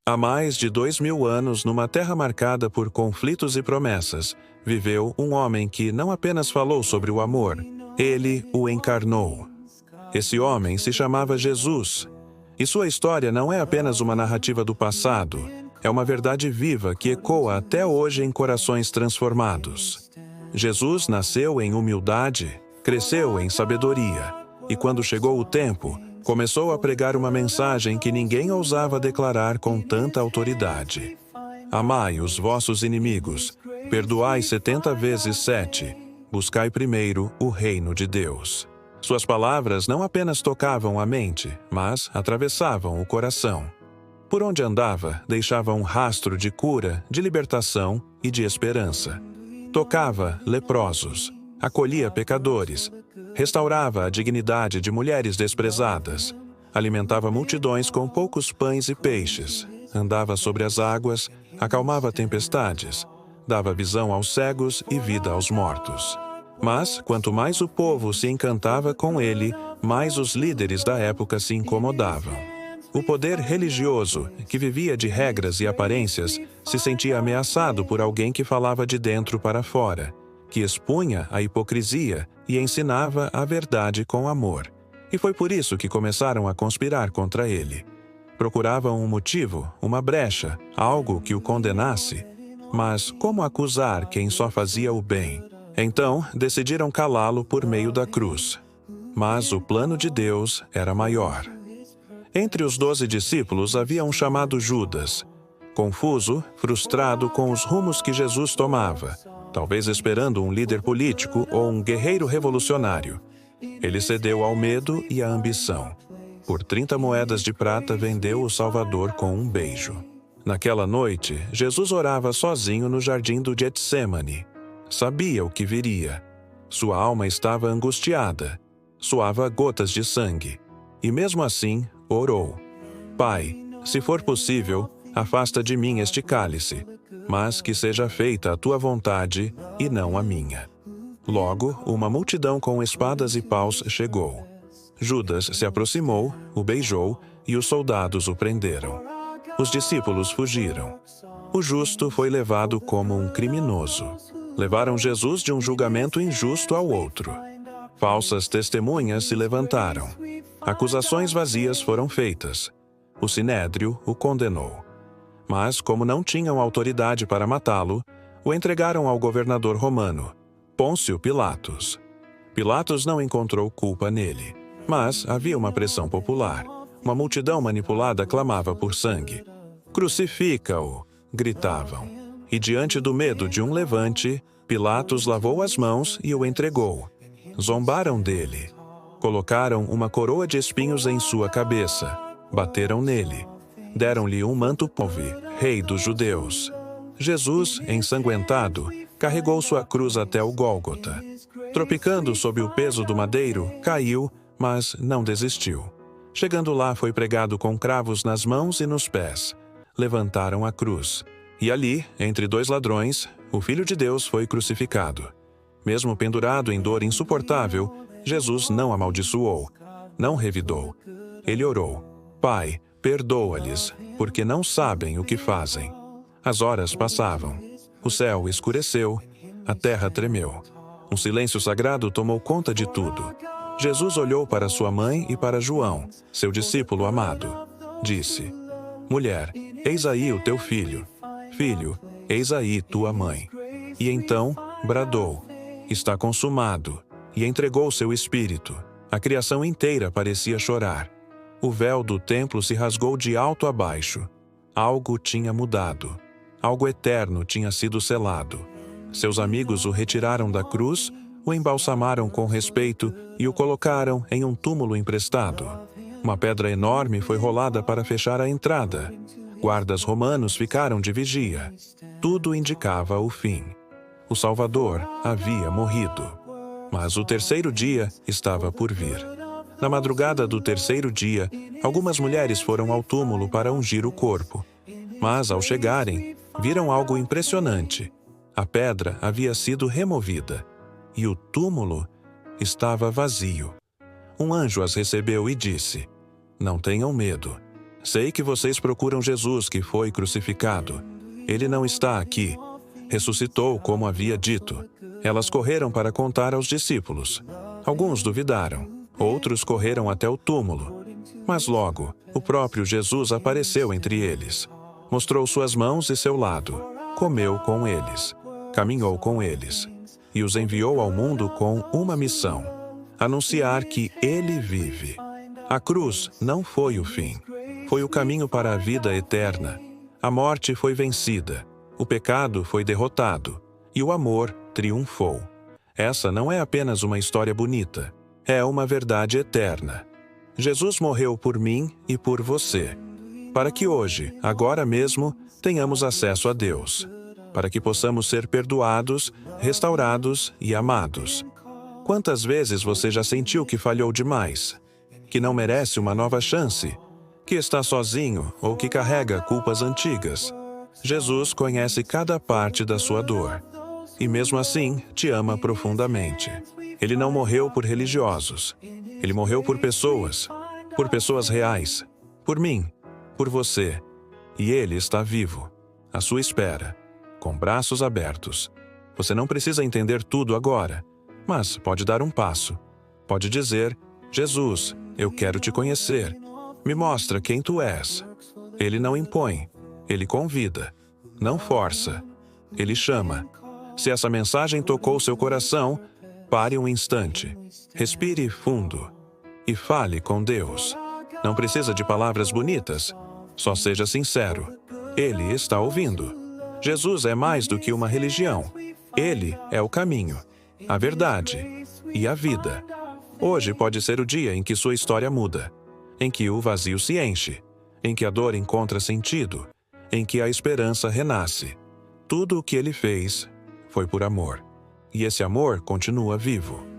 Há mais de 2000 anos, numa terra marcada por conflitos e promessas, viveu um homem que não apenas falou sobre o amor, ele o encarnou. Esse homem se chamava Jesus. E sua história não é apenas uma narrativa do passado, é uma verdade viva que ecoa até hoje em corações transformados. Jesus nasceu em humildade, cresceu em sabedoria, e quando chegou o tempo, começou a pregar uma mensagem que ninguém ousava declarar com tanta autoridade. Amai os vossos inimigos, perdoai 70 vezes 7, buscai primeiro o reino de Deus. Suas palavras não apenas tocavam a mente, mas atravessavam o coração. Por onde andava, deixava um rastro de cura, de libertação e de esperança. Tocava leprosos, acolhia pecadores, restaurava a dignidade de mulheres desprezadas, alimentava multidões com poucos pães e peixes, andava sobre as águas, acalmava tempestades, dava visão aos cegos e vida aos mortos. Mas, quanto mais o povo se encantava com ele, mais os líderes da época se incomodavam. O poder religioso, que vivia de regras e aparências, se sentia ameaçado por alguém que falava de dentro para fora, que expunha a hipocrisia e ensinava a verdade com amor. E foi por isso que começaram a conspirar contra ele. Procuravam um motivo, uma brecha, algo que o condenasse. Mas como acusar quem só fazia o bem? Então, decidiram calá-lo por meio da cruz. Mas o plano de Deus era maior. Entre os 12 discípulos havia um chamado Judas. Confuso, frustrado com os rumos que Jesus tomava, talvez esperando um líder político ou um guerreiro revolucionário. Ele cedeu ao medo e à ambição. Por 30 moedas de prata vendeu o Salvador com um beijo. Naquela noite, Jesus orava sozinho no jardim do Getsêmani. Sabia o que viria. Sua alma estava angustiada. Suava gotas de sangue. E mesmo assim, orou. Pai, se for possível, afasta de mim este cálice, mas que seja feita a tua vontade e não a minha. Logo, uma multidão com espadas e paus chegou. Judas se aproximou, o beijou e os soldados o prenderam. Os discípulos fugiram. O justo foi levado como um criminoso. Levaram Jesus de um julgamento injusto ao outro. Falsas testemunhas se levantaram. Acusações vazias foram feitas. O sinédrio o condenou. Mas, como não tinham autoridade para matá-lo, o entregaram ao governador romano, Pôncio Pilatos. Pilatos não encontrou culpa nele, mas havia uma pressão popular. Uma multidão manipulada clamava por sangue. "Crucifica-o!" gritavam. E diante do medo de um levante, Pilatos lavou as mãos e o entregou. Zombaram dele. Colocaram uma coroa de espinhos em sua cabeça. Bateram nele. Deram-lhe um manto pobre, rei dos judeus. Jesus, ensanguentado, carregou sua cruz até o Gólgota. Tropicando sob o peso do madeiro, caiu, mas não desistiu. Chegando lá, foi pregado com cravos nas mãos e nos pés. Levantaram a cruz. E ali, entre dois ladrões, o Filho de Deus foi crucificado. Mesmo pendurado em dor insuportável, Jesus não amaldiçoou, não revidou. Ele orou: Pai, perdoa-lhes, porque não sabem o que fazem. As horas passavam. O céu escureceu, a terra tremeu. Um silêncio sagrado tomou conta de tudo. Jesus olhou para sua mãe e para João, seu discípulo amado. Disse: Mulher, eis aí o teu filho. Filho, eis aí tua mãe. E então bradou: Está consumado. E entregou seu espírito. A criação inteira parecia chorar. O véu do templo se rasgou de alto a baixo. Algo tinha mudado. Algo eterno tinha sido selado. Seus amigos o retiraram da cruz, o embalsamaram com respeito e o colocaram em um túmulo emprestado. Uma pedra enorme foi rolada para fechar a entrada. Guardas romanos ficaram de vigia. Tudo indicava o fim. O Salvador havia morrido. Mas o terceiro dia estava por vir. Na madrugada do terceiro dia, algumas mulheres foram ao túmulo para ungir o corpo. Mas, ao chegarem, viram algo impressionante. A pedra havia sido removida e o túmulo estava vazio. Um anjo as recebeu e disse: Não tenham medo. Sei que vocês procuram Jesus que foi crucificado. Ele não está aqui. Ressuscitou como havia dito. Elas correram para contar aos discípulos. Alguns duvidaram. Outros correram até o túmulo. Mas logo, o próprio Jesus apareceu entre eles. Mostrou suas mãos e seu lado. Comeu com eles. Caminhou com eles. E os enviou ao mundo com uma missão: anunciar que Ele vive. A cruz não foi o fim. Foi o caminho para a vida eterna. A morte foi vencida. O pecado foi derrotado. E o amor triunfou. Essa não é apenas uma história bonita. É uma verdade eterna. Jesus morreu por mim e por você, para que hoje, agora mesmo, tenhamos acesso a Deus, para que possamos ser perdoados, restaurados e amados. Quantas vezes você já sentiu que falhou demais, que não merece uma nova chance, que está sozinho ou que carrega culpas antigas? Jesus conhece cada parte da sua dor e, mesmo assim, te ama profundamente. Ele não morreu por religiosos. Ele morreu por pessoas reais, por mim, por você. E Ele está vivo, à sua espera, com braços abertos. Você não precisa entender tudo agora, mas pode dar um passo. Pode dizer: Jesus, eu quero te conhecer. Me mostra quem tu és. Ele não impõe, Ele convida. Não força, Ele chama. Se essa mensagem tocou seu coração, pare um instante, respire fundo e fale com Deus. Não precisa de palavras bonitas, só seja sincero. Ele está ouvindo. Jesus é mais do que uma religião. Ele é o caminho, a verdade e a vida. Hoje pode ser o dia em que sua história muda, em que o vazio se enche, em que a dor encontra sentido, em que a esperança renasce. Tudo o que Ele fez foi por amor. E esse amor continua vivo.